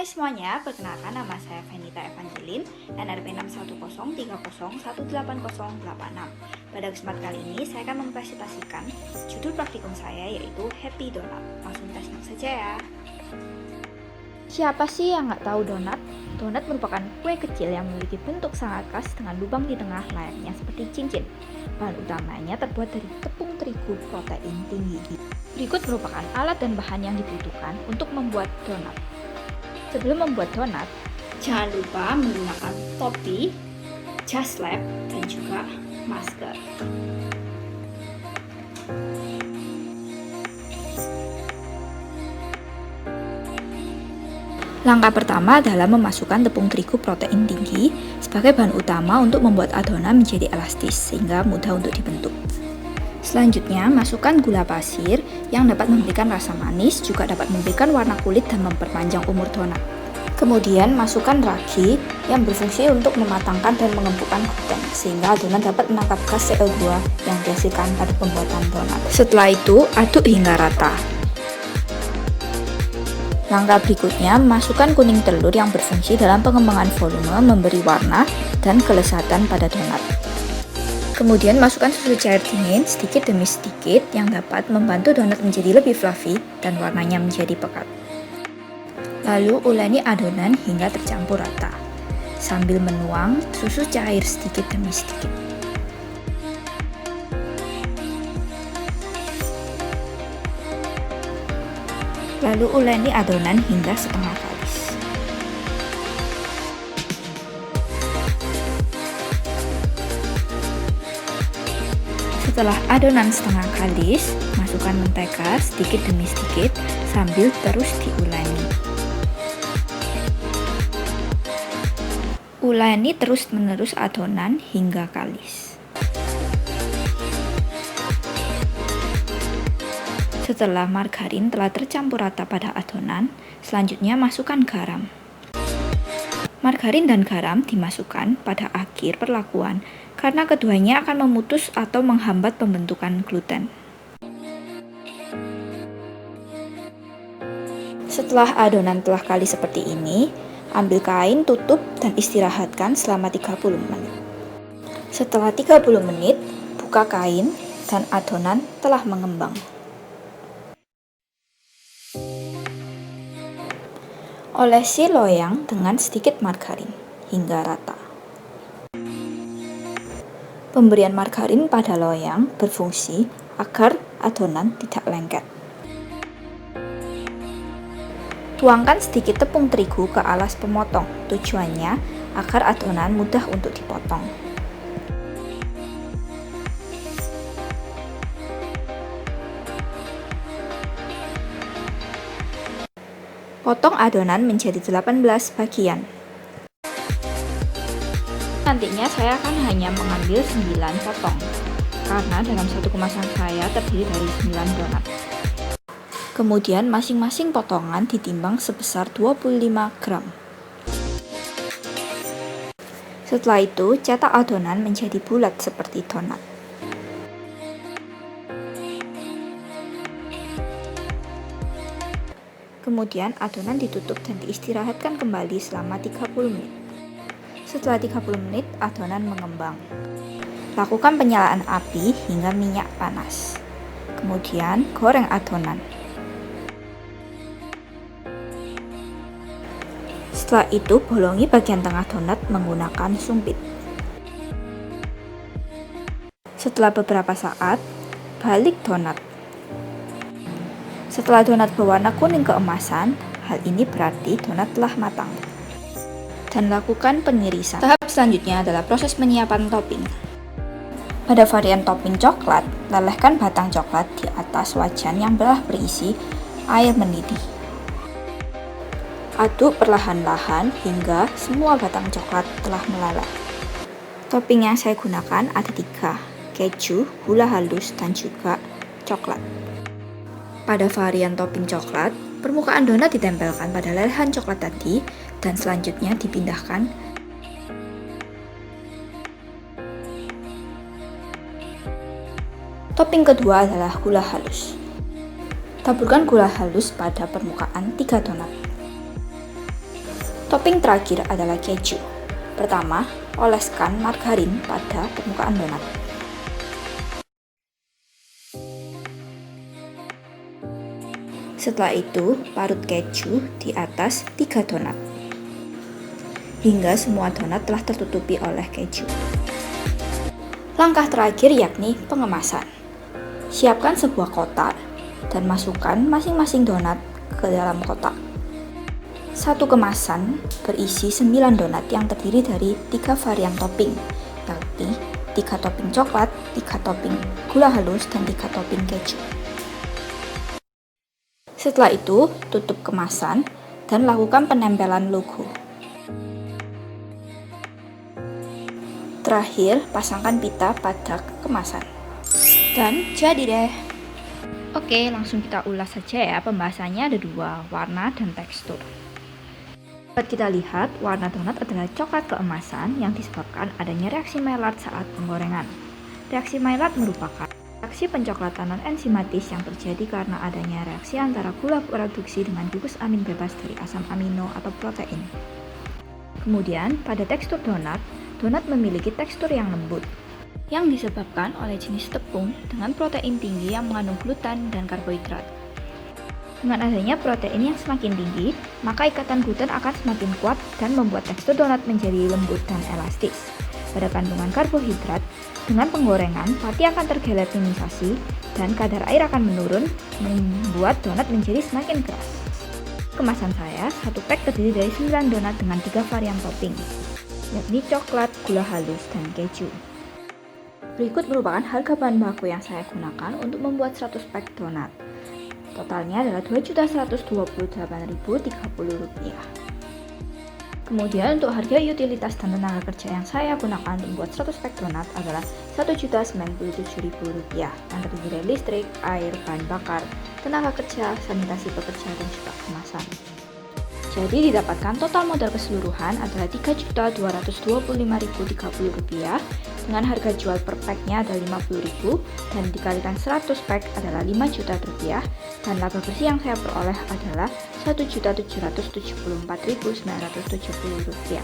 Hai semuanya, perkenalkan nama saya Venita Evangeline, NRP 61030180086. Pada kesempatan kali ini, saya akan mempresentasikan judul praktikum saya yaitu Happy Donut. Langsung kita simak saja ya. Siapa sih yang nggak tahu donat? Donat merupakan kue kecil yang memiliki bentuk sangat khas dengan lubang di tengah layaknya seperti cincin. Bahan utamanya terbuat dari tepung terigu protein tinggi. Berikut merupakan alat dan bahan yang dibutuhkan untuk membuat donat. Sebelum membuat donat, jangan lupa menggunakan topi, jas lab, dan juga masker. Langkah pertama adalah memasukkan tepung terigu protein tinggi sebagai bahan utama untuk membuat adonan menjadi elastis sehingga mudah untuk dibentuk. Selanjutnya, masukkan gula pasir yang dapat memberikan rasa manis, juga dapat memberikan warna kulit dan memperpanjang umur donat. Kemudian, masukkan ragi yang berfungsi untuk mematangkan dan mengempukkan gluten, sehingga adonan dapat menangkap gas CO2 yang dihasilkan pada pembuatan donat. Setelah itu, aduk hingga rata. Langkah berikutnya, masukkan kuning telur yang berfungsi dalam pengembangan volume, memberi warna dan kelezatan pada donat. Kemudian masukkan susu cair dingin sedikit demi sedikit yang dapat membantu donat menjadi lebih fluffy dan warnanya menjadi pekat. Lalu uleni adonan hingga tercampur rata, sambil menuang susu cair sedikit demi sedikit. Lalu uleni adonan hingga setengah kalis. Setelah adonan setengah kalis, masukkan mentega sedikit demi sedikit sambil terus diuleni. Uleni terus-menerus adonan hingga kalis. Setelah margarin telah tercampur rata pada adonan, selanjutnya masukkan garam. Margarin dan garam dimasukkan pada akhir perlakuan karena keduanya akan memutus atau menghambat pembentukan gluten. Setelah adonan telah kalis seperti ini, ambil kain, tutup, dan istirahatkan selama 30 menit. Setelah 30 menit, buka kain dan adonan telah mengembang. Olesi loyang dengan sedikit margarin hingga rata. Pemberian margarin pada loyang berfungsi agar adonan tidak lengket. Tuangkan sedikit tepung terigu ke alas pemotong, tujuannya agar adonan mudah untuk dipotong. Potong adonan menjadi 18 bagian. Nantinya saya akan hanya mengambil 9 potong, karena dalam satu kemasan saya terdiri dari 9 donat. Kemudian masing-masing potongan ditimbang sebesar 25 gram. Setelah itu, cetak adonan menjadi bulat seperti donat. Kemudian adonan ditutup dan diistirahatkan kembali selama 30 menit. Setelah 30 menit, adonan mengembang. Lakukan penyalaan api hingga minyak panas. Kemudian goreng adonan. Setelah itu, bolongi bagian tengah donat menggunakan sumpit. Setelah beberapa saat, balik donat. Setelah donat berwarna kuning keemasan, hal ini berarti donat telah matang. Dan lakukan penirisan. Tahap selanjutnya adalah proses penyiapan topping. Pada varian topping coklat, lelehkan batang coklat di atas wajan yang telah berisi air mendidih. Aduk perlahan-lahan hingga semua batang coklat telah meleleh. Topping yang saya gunakan ada 3, keju, gula halus, dan juga coklat. Pada varian topping coklat, permukaan donat ditempelkan pada lelehan coklat tadi dan selanjutnya dipindahkan. Topping kedua adalah gula halus. Taburkan gula halus pada permukaan 3 donat. Topping terakhir adalah keju. Pertama, oleskan margarin pada permukaan donat. Setelah itu, parut keju di atas 3 donat hingga semua donat telah tertutupi oleh keju. Langkah terakhir yakni pengemasan. Siapkan sebuah kotak dan masukkan masing-masing donat ke dalam kotak. Satu kemasan berisi 9 donat yang terdiri dari 3 varian topping, yakni 3 topping coklat, 3 topping gula halus, dan 3 topping keju. Setelah itu, tutup kemasan dan lakukan penempelan logo. Terakhir, pasangkan pita pada kemasan. Dan jadi deh. Oke, langsung kita ulas saja ya. Pembahasannya ada 2, warna dan tekstur. Dapat kita lihat, warna donat adalah coklat keemasan yang disebabkan adanya reaksi Maillard saat penggorengan. Reaksi Maillard merupakan reaksi pencoklatan non-enzimatis yang terjadi karena adanya reaksi antara gula produksi dengan gugus amin bebas dari asam amino atau protein. Kemudian, pada tekstur donat memiliki tekstur yang lembut, yang disebabkan oleh jenis tepung dengan protein tinggi yang mengandung gluten dan karbohidrat. Dengan adanya protein yang semakin tinggi, maka ikatan gluten akan semakin kuat dan membuat tekstur donat menjadi lembut dan elastis. Pada kandungan karbohidrat, dengan penggorengan, pati akan tergelatinisasi dan kadar air akan menurun, membuat donat menjadi semakin keras. Kemasan saya, 1 pack terdiri dari 9 donat dengan 3 varian topping, yakni coklat, gula halus, dan keju. Berikut merupakan harga bahan baku yang saya gunakan untuk membuat 100 pack donat. Totalnya adalah Rp2.128.030. Kemudian untuk harga utilitas dan tenaga kerja yang saya gunakan untuk membuat 100 pack donat adalah Rp1.097.000 yang terdiri dari listrik, air, bahan bakar, tenaga kerja, sanitasi pekerja, dan juga kemasan. Jadi didapatkan total modal keseluruhan adalah Rp3.225.030 dengan harga jual per packnya adalah Rp50.000 dan dikalikan 100 pack adalah Rp5 juta dan laba bersih yang saya peroleh adalah Rp1.774.970.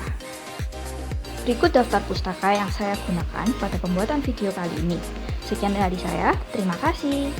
Berikut daftar pustaka yang saya gunakan pada pembuatan video kali ini. Sekian dari saya, terima kasih.